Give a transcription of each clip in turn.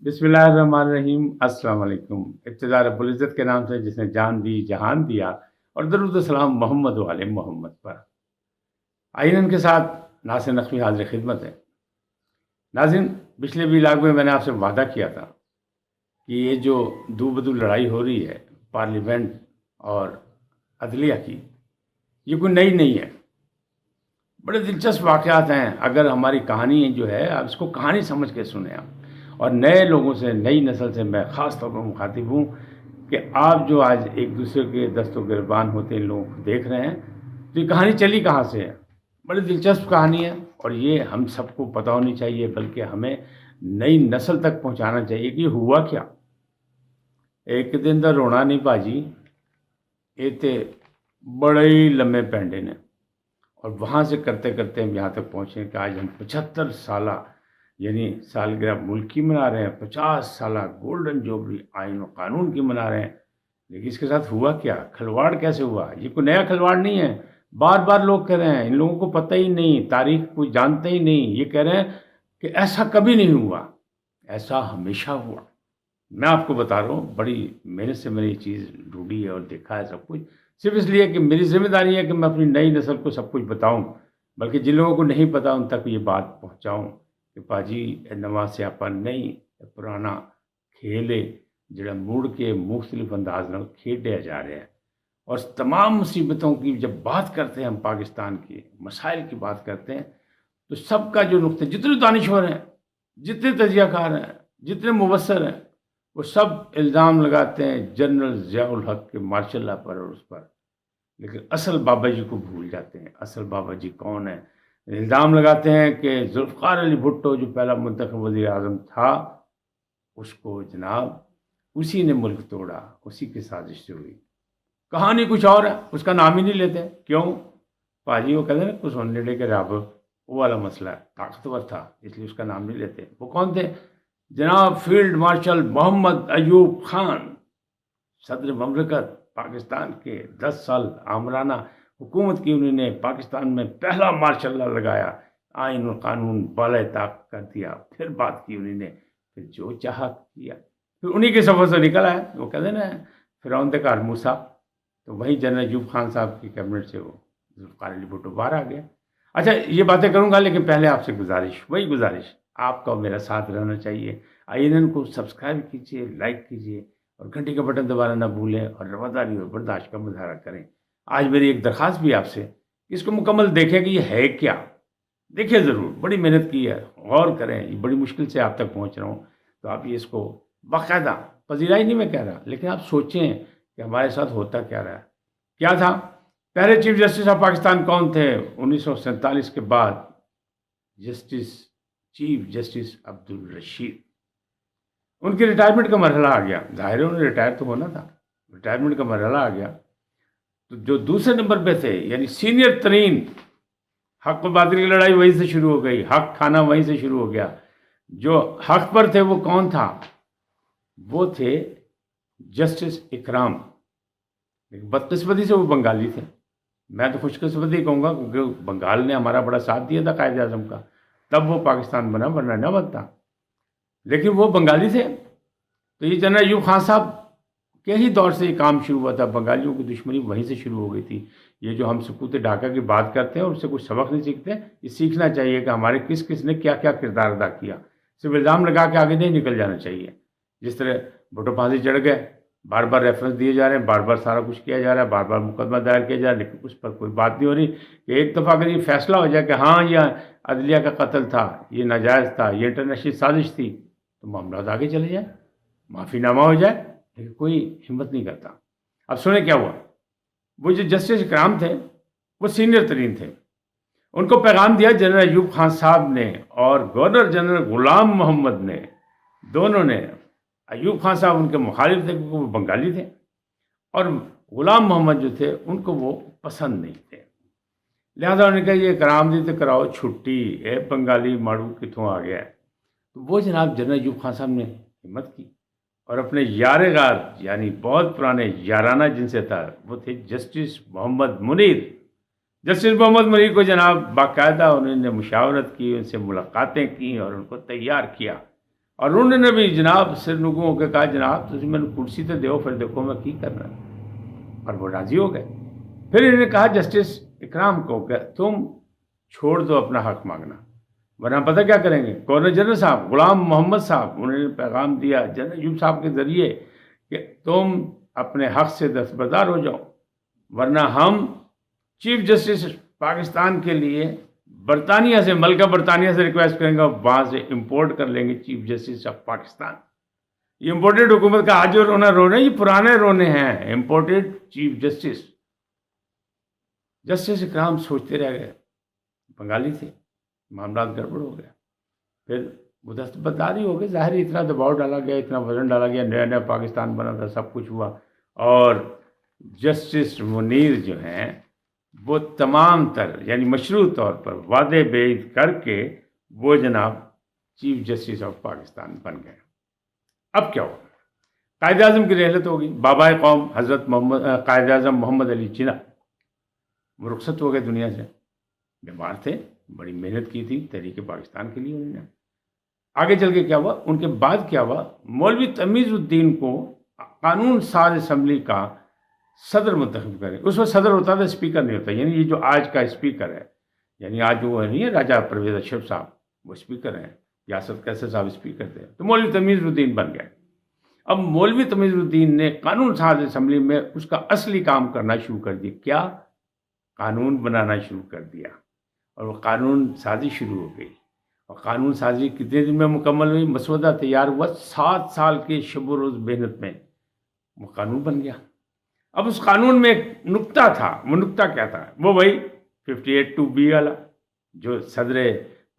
بسم اللہ الرحمن الرحیم، السلام علیکم۔ ابتدا رب العزت کے نام سے جس نے جان دی جہان دیا، اور درود و سلام محمد و آل محمد پر۔ آئین ان کے ساتھ ناصر نقوی حاضر خدمت ہے۔ ناظرین، پچھلے ولاگ میں نے آپ سے وعدہ کیا تھا کہ یہ جو دو بدو لڑائی ہو رہی ہے پارلیمنٹ اور عدلیہ کی، یہ کوئی نئی نہیں ہے۔ بڑے دلچسپ واقعات ہیں۔ اگر ہماری کہانی جو ہے، آپ اس کو کہانی سمجھ کے سنیں آپ، اور نئے لوگوں سے، نئی نسل سے میں خاص طور پر مخاطب ہوں کہ آپ جو آج ایک دوسرے کے دست و گریبان ہوتے ہیں لوگوں کو دیکھ رہے ہیں، تو یہ کہانی چلی کہاں سے ہے؟ بڑی دلچسپ کہانی ہے، اور یہ ہم سب کو پتہ ہونی چاہیے، بلکہ ہمیں نئی نسل تک پہنچانا چاہیے کہ یہ ہوا کیا۔ ایک دن دا رونا نہیں باجی، یہ تے بڑے ہی لمبے پینڈے نے، اور وہاں سے کرتے کرتے ہم یہاں تک پہنچے کہ آج ہم 75 سالہ یعنی سالگرہ ملک کی منا رہے ہیں، 50 سالہ گولڈن جوبلی آئین و قانون کی منا رہے ہیں۔ لیکن اس کے ساتھ ہوا کیا؟ کھلواڑ کیسے ہوا؟ یہ کوئی نیا کھلواڑ نہیں ہے۔ بار بار لوگ کہہ رہے ہیں، ان لوگوں کو پتہ ہی نہیں، تاریخ کوئی جانتے ہی نہیں۔ یہ کہہ رہے ہیں کہ ایسا کبھی نہیں ہوا، ایسا ہمیشہ ہوا۔ میں آپ کو بتا رہا ہوں، بڑی محنت سے میں نے یہ چیز ڈھونڈی ہے اور دیکھا ہے سب کچھ، صرف اس لیے کہ میری ذمہ داری ہے کہ میں اپنی نئی نسل کو سب کچھ بتاؤں، بلکہ جن لوگوں کو نہیں پتا ان تک یہ بات پہنچاؤں کہ باجی نواں سیاپا نہیں، پرانا کھیل ہے جڑا مڑ کے مختلف انداز میں کھیڈیا جا رہا ہے۔ اور تمام مصیبتوں کی جب بات کرتے ہیں، ہم پاکستان کے مسائل کی بات کرتے ہیں، تو سب کا جو نقطہ، جتنے دانشور ہیں، جتنے تجزیہ کار ہیں، جتنے مبصر ہیں، وہ سب الزام لگاتے ہیں جنرل ضیاء الحق کے مارشل لا پر اور اس پر، لیکن اصل بابا جی کو بھول جاتے ہیں۔ اصل بابا جی کون ہے؟ الزام لگاتے ہیں کہ ذوالفقار علی بھٹو جو پہلا منتخب وزیر اعظم تھا، اس کو جناب اسی نے ملک توڑا، اسی کی سازش سے ہوئی۔ کہانی کچھ اور ہے، اس کا نام ہی نہیں لیتے۔ کیوں؟ پاجی وہ کہتے ہیں کچھ ہونے لے کے رب، وہ والا مسئلہ ہے، طاقتور تھا اس لیے اس کا نام نہیں لیتے۔ وہ کون تھے؟ جناب فیلڈ مارشل محمد ایوب خان، صدر مملکت پاکستان کے 10 سال آمرانہ حکومت کی انہوں نے، پاکستان میں پہلا مارشل لا لگایا، آئین و قانون بالائے طاق کر دیا، پھر بات کی انہوں نے، پھر جو چاہا کیا، پھر انہی کے سفر سے نکل آیا۔ وہ کہتے ہیں نا فرعون دے گھر موسیٰ، تو وہی جنرل ایوب خان صاحب کی کیبنٹ سے وہ ذوالفقار علی بھٹو باہر آ گیا۔ اچھا، یہ باتیں کروں گا، لیکن پہلے آپ سے گزارش، وہی گزارش، آپ کا میرا ساتھ رہنا چاہیے۔ آئین کو سبسکرائب کیجیے، لائک کیجیے، اور گھنٹی کا بٹن دبانا نہ بھولیں، اور رواداری اور برداشت کا مظاہرہ کریں۔ آج میری ایک درخواست بھی آپ سے، اس کو مکمل دیکھیں کہ یہ ہے کیا۔ دیکھیں ضرور، بڑی محنت کی ہے، غور کریں، یہ بڑی مشکل سے آپ تک پہنچ رہا ہوں، تو آپ یہ اس کو باقاعدہ، پذیرائی نہیں میں کہہ رہا، لیکن آپ سوچیں کہ ہمارے ساتھ ہوتا کیا رہا ہے۔ کیا تھا؟ پہلے چیف جسٹس آف پاکستان کون تھے 1947 کے بعد؟ Chief justice Abdul Rashid. ان کی ریٹائرمنٹ کا مرحلہ آ گیا، ظاہر ہے انہیں ریٹائر تو ہونا تھا، ریٹائرمنٹ کا مرحلہ آ گیا، تو جو دوسرے نمبر پہ تھے، یعنی سینئر ترین، حق و باطل کی لڑائی وہیں سے شروع ہو گئی، حق کھانا وہیں سے شروع ہو گیا۔ جو حق پر تھے وہ کون تھا؟ وہ تھے جسٹس اکرام، لیکن بدقسمتی سے وہ بنگالی تھے۔ میں تو خوش قسمتی کہوں گا، کیونکہ بنگال نے ہمارا بڑا ساتھ دیا تھا قائد اعظم کا، تب وہ پاکستان بنا، ورنہ نہ بنتا، لیکن وہ بنگالی تھے۔ تو یہ جنرل ایوب خان صاحب کے ہی دور سے یہ کام شروع ہوا تھا، بنگالیوں کی دشمنی وہیں سے شروع ہو گئی تھی۔ یہ جو ہم سکوت ڈھاکہ کی بات کرتے ہیں اور اس سے کچھ سبق نہیں سیکھتے، یہ سیکھنا چاہیے کہ ہمارے کس کس نے کیا کیا کردار ادا کیا۔ صرف الزام لگا کے آگے نہیں نکل جانا چاہیے۔ جس طرح بھٹو پھانسی چڑھ گئے، بار بار ریفرنس دیے جا رہے ہیں، بار بار سارا کچھ کیا جا رہا ہے، بار بار مقدمہ دائر کیا جا رہا ہے، لیکن اس پر کوئی بات نہیں ہو رہی کہ ایک دفعہ اگر یہ فیصلہ ہو جائے کہ ہاں یہ عدلیہ کا قتل تھا، یہ ناجائز تھا، یہ انٹرنیشنل سازش تھی، تو معاملات آگے چلے جائیں، معافی نامہ ہو جائے، لیکن کوئی ہمت نہیں کرتا۔ اب سنیں کیا ہوا۔ وہ جو جسٹس اکرام تھے، وہ سینئر ترین تھے۔ ان کو پیغام دیا جنرل ایوب خان صاحب نے اور گورنر جنرل غلام محمد نے، دونوں نے۔ ایوب خان صاحب ان کے مخالف تھے کیونکہ وہ بنگالی تھے، اور غلام محمد جو تھے ان کو وہ پسند نہیں تھے، لہذا انہوں نے کہا یہ کرام دی تو کراؤ چھٹی، اے بنگالی ماڑو کتوں آ گیا ہے۔ تو وہ جناب جنرل ایوب خان صاحب نے ہمت کی، اور اپنے یار غار، یعنی بہت پرانے یارانہ جن سے تھا، وہ تھے جسٹس محمد منیر۔ جسٹس محمد منیر کو جناب باقاعدہ انہوں نے مشاورت کی، ان سے ملاقاتیں کی، اور ان کو تیار کیا، اور انہوں نے بھی جناب سر نگوں ہو کے کہا جناب تسی میں کرسی تے دیو پھر دیکھو میں کی کرنا، اور وہ راضی ہو گئے۔ پھر انہوں نے کہا جسٹس اکرام کو کہ تم چھوڑ دو اپنا حق مانگنا، ورنہ پتہ کیا کریں گے۔ گورنر جنرل صاحب غلام محمد صاحب انہوں نے پیغام دیا جنرل ایوب صاحب کے ذریعے کہ تم اپنے حق سے دستبردار ہو جاؤ، ورنہ ہم چیف جسٹس پاکستان کے لیے برطانیہ سے، ملکہ برطانیہ سے ریکویسٹ کریں گے، وہاں سے امپورٹ کر لیں گے چیف جسٹس آف پاکستان۔ یہ امپورٹڈ حکومت کا آج جو رونا یہ پرانے رونے ہیں، امپورٹڈ چیف جسٹس۔ جسٹس اکرام سوچتے رہ گئے، بنگالی تھے، معاملات گڑبڑ ہو گیا، پھر وہ دستبرداری ہو گئی، ظاہر اتنا دباؤ ڈالا گیا، اتنا وزن ڈالا گیا، نیا نیا پاکستان بنا تھا، سب کچھ ہوا، اور جسٹس منیر جو ہیں وہ تمام تر یعنی مشروع طور پر وعدے بیعت کر کے وہ جناب چیف جسٹس آف پاکستان بن گئے۔ اب کیا ہوگا؟ قائد اعظم کی رحلت ہوگی، بابائے قوم حضرت قائد اعظم محمد علی جناح وہ رخصت ہو گئے دنیا سے، بیمار تھے، بڑی محنت کی تھی تحریک پاکستان کے لیے انہوں نے۔ آگے چل کے کیا ہوا؟ ان کے بعد کیا ہوا؟ مولوی تمیز الدین کو قانون ساز اسمبلی کا صدر منتخب کرے۔ اس وقت صدر ہوتا تھا، اسپیکر نہیں ہوتا، یعنی یہ جو آج کا اسپیکر ہے، یعنی آج وہ نہیں ہے راجہ پرویز اشرف صاحب، وہ اسپیکر ہیں، یاسر قیصر صاحب اسپیکر تھے، تو مولوی تمیز الدین بن گئے۔ اب مولوی تمیز الدین نے قانون ساز اسمبلی میں اس کا اصلی کام کرنا شروع کر دیا، کیا؟ قانون بنانا شروع کر دیا، اور وہ قانون سازی شروع ہو گئی۔ اور قانون سازی کتنے دن میں مکمل ہوئی؟ مسودہ تیار ہوا 7 سال کے شب و روز محنت میں وہ قانون بن گیا۔ اب اس قانون میں ایک نکتہ تھا، وہ نکتہ کیا تھا؟ وہ وہی 58(2)B والا جو صدر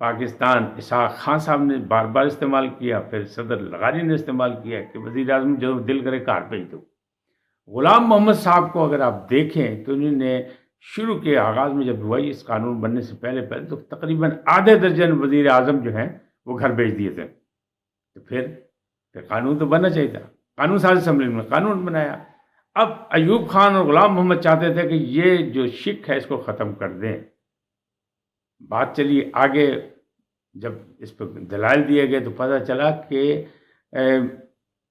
پاکستان اسحاق خان صاحب نے بار بار استعمال کیا، پھر صدر لغاری نے استعمال کیا کہ وزیر اعظم جو دل کرے کار بھیج دو۔ غلام محمد صاحب کو اگر آپ دیکھیں تو انہوں نے شروع کے آغاز میں جب ہوا اس قانون بننے سے پہلے تو تقریباً آدھے درجن وزیر اعظم جو ہیں وہ گھر بھیج دیے تھے۔ تو پھر قانون تو بننا چاہیے تھا، قانون ساز اسمبلی میں قانون بنایا۔ اب ایوب خان اور غلام محمد چاہتے تھے کہ یہ جو شک ہے اس کو ختم کر دیں۔ بات چلی آگے، جب اس پہ دلائل دیے گئے تو پتہ چلا کہ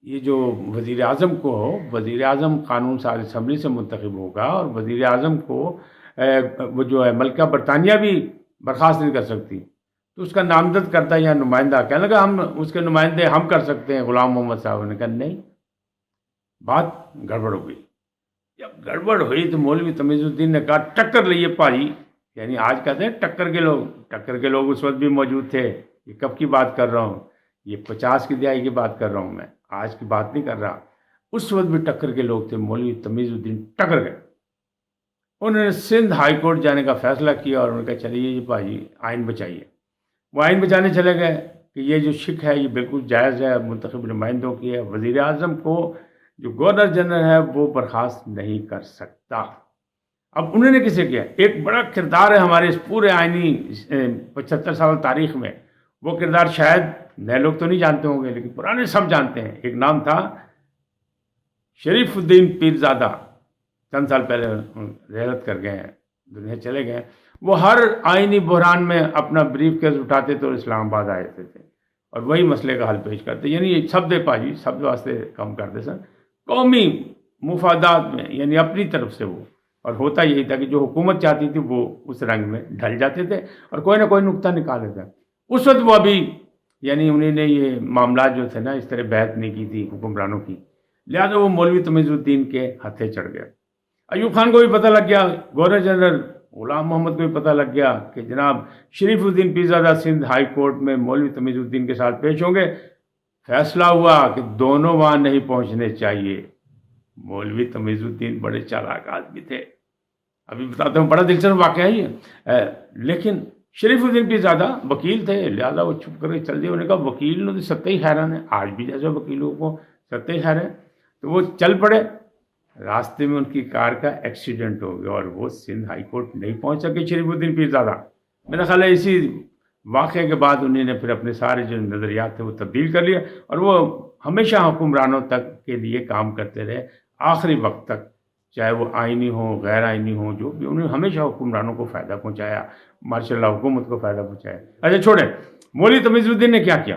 یہ جو وزیر اعظم کو وزیر اعظم قانون ساز اسمبلی سے منتخب ہوگا، اور وزیر اعظم کو وہ جو ہے ملکہ برطانیہ بھی برخاست نہیں کر سکتی، تو اس کا نامزد کرتا یا نمائندہ کہنے لگا ہم اس کے نمائندے ہم کر سکتے ہیں۔ غلام محمد صاحب نے کہا نہیں، بات گڑبڑ ہو گئی۔ جب گڑبڑ ہوئی تو مولوی تمیز الدین نے کہا ٹکر لئیے پاجی، یعنی آج کہتے ہیں ٹکر کے لوگ اس وقت بھی موجود تھے۔ یہ کب کی بات کر رہا ہوں؟ یہ 50 کی دہائی کی بات کر رہا ہوں، میں آج کی بات نہیں کر رہا۔ اس وقت بھی ٹکر کے لوگ تھے، مولوی تمیز الدین ٹکر گئے۔ انہوں نے سندھ ہائی کورٹ جانے کا فیصلہ کیا، اور انہوں نے کہا چلیے یہ پاجی آئین بچائیے۔ وہ آئین بچانے چلے گئے کہ یہ جو شک ہے یہ بالکل جائز ہے، منتخب نمائندوں کی ہے، وزیر اعظم کو جو گورنر جنرل ہے وہ برخاست نہیں کر سکتا۔ اب انہوں نے کسے کیا؟ ایک بڑا کردار ہے ہمارے اس پورے آئینی 75 سال تاریخ میں، وہ کردار شاید نئے لوگ تو نہیں جانتے ہوں گے لیکن پرانے سب جانتے ہیں۔ ایک نام تھا شریف الدین پیرزادہ، چند سال پہلے رحلت کر گئے ہیں، دنیا چلے گئے ہیں۔ وہ ہر آئینی بحران میں اپنا بریف کیس اٹھاتے تھے اور اسلام آباد آئے تھے اور وہی مسئلے کا حل پیش کرتے، یعنی سب دے پاجی سب واسطے کام کرتے سن، قومی مفادات میں، یعنی اپنی طرف سے وہ۔ اور ہوتا یہی تھا کہ جو حکومت چاہتی تھی وہ اس رنگ میں ڈھل جاتے تھے اور کوئی نہ کوئی نقطہ نکال دیتا۔ اس وقت وہ ابھی یعنی انہوں نے یہ معاملات جو تھے نا اس طرح بحث نہیں کی تھی حکمرانوں کی، لہٰذا وہ مولوی تمیز الدین کے ہتھے چڑھ گئے۔ ایوب خان کو بھی پتہ لگ گیا، گورنر جنرل غلام محمد کو بھی پتہ لگ گیا کہ جناب شریف الدین پیرزادہ سندھ ہائی کورٹ میں مولوی تمیز الدین کے ساتھ پیش ہوں گے۔ فیصلہ ہوا کہ دونوں وہاں نہیں پہنچنے چاہیے۔ مولوی تمیز الدین بڑے چالاک آدمی تھے، ابھی بتاتا ہوں، بڑا دلچسپ واقعہ ہی ہے۔ لیکن شریف الدین پیرزادہ وکیل تھے، لہٰذا وہ چھپ کر کے چل دیے۔ انہوں نے کہا وکیل نے تو ستے ہی حیران ہے، آج بھی جیسے وکیلوں کو ستے ہی حیران ہے۔ تو وہ چل پڑے، راستے میں ان کی کار کا ایکسیڈنٹ ہو گیا اور وہ سندھ ہائی کورٹ نہیں پہنچ سکے شریف الدین پیرزادہ۔ میرا خیال ہے اسی واقعے کے بعد انہوں نے پھر اپنے سارے جو نظریات تھے وہ تبدیل کر لیے اور وہ ہمیشہ حکمرانوں تک کے لیے کام کرتے رہے آخری وقت تک، چاہے وہ آئینی ہوں غیر آئینی ہوں، جو بھی انہوں نے ہمیشہ حکمرانوں کو فائدہ پہنچایا، ماشاء اللہ حکومت کو فائدہ پہنچایا۔ اچھا چھوڑیں، مولوی تمیز الدین نے کیا کیا؟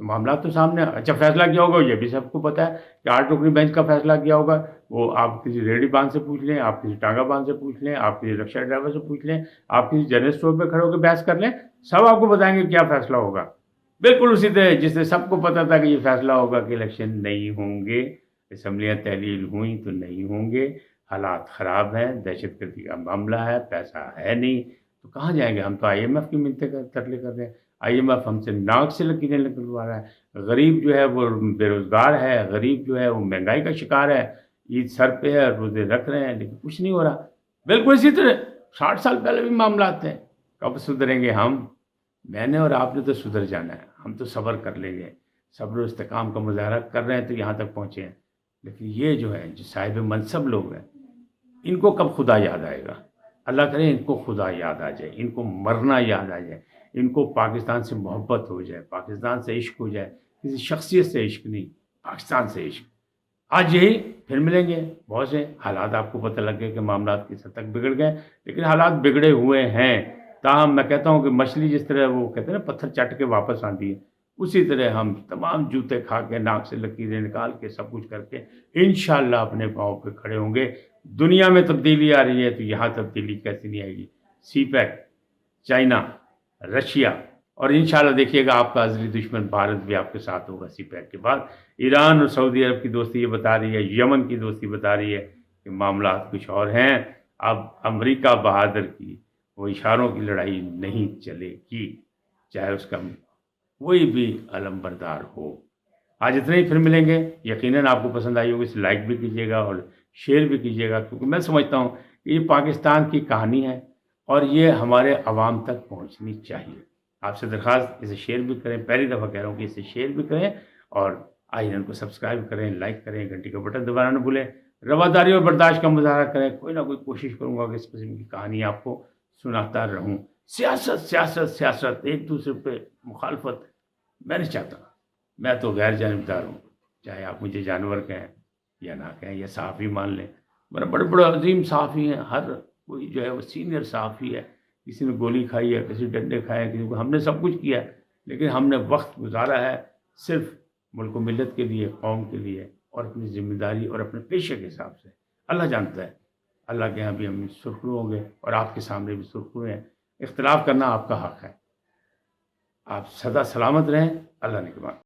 تو معاملات تو سامنے، اچھا فیصلہ کیا ہوگا یہ بھی سب کو پتہ ہے کہ 8 رکنی بینچ کا فیصلہ کیا ہوگا، وہ آپ کسی ریڈی بان سے پوچھ لیں، آپ کسی ٹانگا بان سے پوچھ لیں، آپ کسی رکشہ ڈرائیور سے پوچھ لیں، آپ کسی جنرل اسٹور پہ کھڑے ہو کے بحث کر لیں، سب آپ کو بتائیں گے کیا فیصلہ ہوگا۔ بالکل اسی طرح جس سے سب کو پتہ تھا کہ یہ فیصلہ ہوگا کہ الیکشن نہیں ہوں گے، اسمبلیاں تحلیل ہوئیں تو نہیں ہوں گے، حالات خراب ہیں، دہشت گردی کا معاملہ ہے، پیسہ ہے نہیں، تو کہاں جائیں گے؟ ہم تو آئی ایم ایف کی منتیں ترلے کر رہے ہیں، آئی ایم ایف ہم سے ناک سے لکیریں نکلوا رہا ہے، غریب جو ہے وہ بے روزگار ہے، غریب جو ہے وہ مہنگائی کا شکار ہے، عید سر پہ ہے، روزے رکھ رہے ہیں لیکن کچھ نہیں ہو رہا۔ بالکل اسی طرح 60 سال پہلے بھی معاملات تھے، کب سدھریں گے ہم؟ میں نے اور آپ نے تو سدھر جانا ہے، ہم تو صبر کر لیں گے، صبر و استحکام کا مظاہرہ کر رہے ہیں تو یہاں تک پہنچے ہیں، لیکن یہ جو ہے جو صاحب منصب لوگ ہیں، ان کو کب خدا یاد آئے گا؟ اللہ کرے ان کو خدا یاد آ جائے، ان کو مرنا یاد آ جائے، ان کو پاکستان سے محبت ہو جائے، پاکستان سے عشق ہو جائے، کسی شخصیت سے عشق نہیں، پاکستان سے عشق۔ آج یہی پھر ملیں گے، بہت سے حالات آپ کو پتہ لگ گئے کہ معاملات کس حد تک بگڑ گئے، لیکن حالات بگڑے ہوئے ہیں، تاہم میں کہتا ہوں کہ مچھلی جس طرح وہ کہتے ہیں نا پتھر چٹ کے واپس آتی ہے، اسی طرح ہم تمام جوتے کھا کے ناک سے لکیریں نکال کے سب کچھ کر کے انشاءاللہ اپنے پاؤں پہ کھڑے ہوں گے۔ دنیا میں تبدیلی آ رہی ہے تو یہاں تبدیلی کیسے نہیں آئے گی؟ سی پیک، چائنا، رشیا، اور انشاءاللہ دیکھیے گا آپ کا ازلی دشمن بھارت بھی آپ کے ساتھ ہوگا سی پیک کے بعد۔ ایران اور سعودی عرب کی دوستی یہ بتا رہی ہے، یمن کی دوستی بتا رہی ہے کہ معاملات کچھ اور ہیں، اب امریکہ بہادر کی وہ اشاروں کی لڑائی نہیں چلے گی، چاہے اس کا کوئی بھی علم بردار ہو۔ آج اتنے ہی، پھر ملیں گے، یقیناً آپ کو پسند آئی ہوگی، اسے لائک بھی کیجیے گا اور شیئر بھی کیجیے گا، کیونکہ میں سمجھتا ہوں کہ یہ پاکستان کی کہانی ہے اور یہ ہمارے عوام تک پہنچنی چاہیے۔ آپ سے درخواست اسے شیئر بھی کریں، پہلی دفعہ کہہ رہا ہوں کہ اسے شیئر بھی کریں اور آئینن کو سبسکرائب کریں، لائک کریں، گھنٹی کا بٹن دبانا نہ بھولیں، رواداری اور برداشت کا مظاہرہ کریں، کوئی نہ کوئی کوشش کروں گا کہ اس قسم کی کہانی آپ کو سناتا رہوں۔ سیاست سیاست سیاست، ایک دوسرے پہ مخالفت میں نہیں چاہتا، میں تو غیر جانبدار ہوں، چاہے آپ مجھے جانور کہیں یا نہ کہیں یا صحافی مان لیں، میرا بڑے بڑے عظیم صحافی ہیں، ہر کوئی جو ہے وہ سینئر صحافی ہے، کسی نے گولی کھائی ہے، کسی ڈنڈے کھائے ہیں، کسی کو، ہم نے سب کچھ کیا ہے، لیکن ہم نے وقت گزارا ہے صرف ملک و ملت کے لیے، قوم کے لیے، اور اپنی ذمہ داری اور اپنے پیشے کے حساب سے۔ اللہ جانتا ہے، اللہ کے یہاں بھی ہم سرخرو ہوں گے اور آپ کے سامنے بھی سرخرو ہیں، اختلاف کرنا آپ کا حق ہے۔ آپ سدا سلامت رہیں، اللہ نگہبان۔